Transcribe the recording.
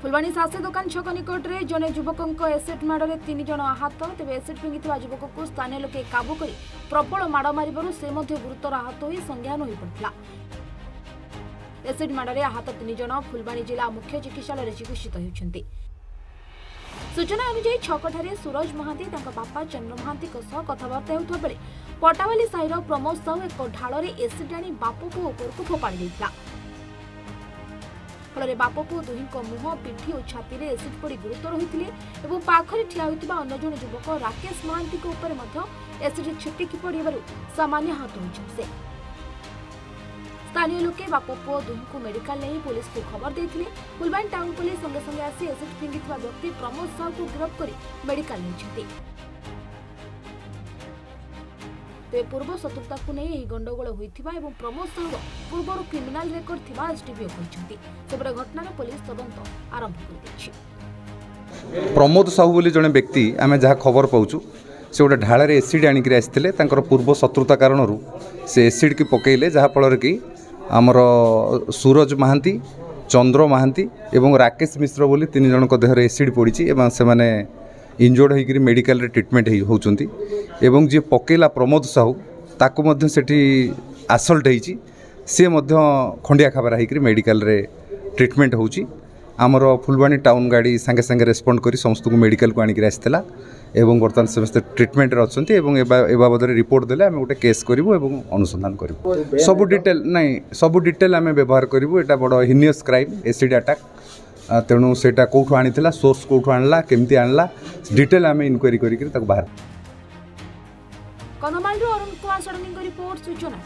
फुलवाणी सासे दुकान छक निकट में जड़े युवक एसिड माड़े 3 जन आहत तेज एसिड फिंगी युवक को स्थानीय लोके काबू कर प्रबल माड़ मार से गुरुतर आहत हो संज्ञान हो पड़ा। एसिड माड़े आहत 3 जन फुलवाणी जिला मुख्य चिकित्सालय चिकित्सित होती। सूचना अनुसार छकठारे सूरज महांती बापा चंद्र महांती कथबार्ता होता बेले पटावाली साहिर प्रमोद साहू एक ढाल एसिड आनी बाप पुओ उपरकू फोपाड़ी देता। फल बाप पुओ दुहींको मुह पिठी और छाती में एसिड पड़ी गुरुतर होते और पाखरे ठिया होता अन्य जन युवक राकेश महांती एसिड छिटिकी पड़े सामान्य आहत होते। स्थानीय लोके बाप पुओ दुहींको मेडिकल नहीं पुलिस को खबर देते। फुलवाणी टाउन पुलिस संगे संगे आसी एसिड फिंगी व्यक्ति प्रमोद साहू को गिरफ्त कर मेडिकल नहीं। तेज पूर्व शत्रुता को नहीं गंडगोल होता और प्रमोद साहू पूर्व क्रिमिनाल रेकर्ड थिबा एसडीपीओ कहते। सेपटे घटनार पुलिस तदंत आरंभ कर। प्रमोद साहू बोली जड़े व्यक्ति आम जहाँ खबर पाचु से गोटे ढाल एसिड आनिक आसते पूर्व शत्रुता कारण से एसिड की पकईले जहाँफल कि आमर सूरज महांती चंद्र महांती एवं राकेश मिश्र बोली 3 जन देहर एसिड पड़ी से माने इंजोर्ड होकर मेडिकल ट्रिटमेंट होती एवं जी पकेला प्रमोद साहू ताकू मध्य सेठी आसल्ट होती सी खंडिया खाबारा होकर मेडिकल रे ट्रिटमेंट होची। आमर फुलवाणी टाउन गाड़ी सांगे सांगे रेस्पॉन्ड करी समस्त को मेडिकल को आनिक आसला एवं बर्तमान समस्त ट्रिटमेंट अच्छा ए बाबद रिपोर्ट देले आम गोटे केस करूँ और अनुसंधान करूँ। सबू डिटेल नहीं सबू डिटेल आम व्यवहार करूँ। यहाँ बड़ हिनियस क्राइम एसिड अटैक तेणु सेटा कौटू आनी सोर्स कौटू आणला केमती आणला डिटेल आम इनक्वारी करी बाहर। कंधमाल अरुण कुमार सडनी रिपोर्ट सूचना।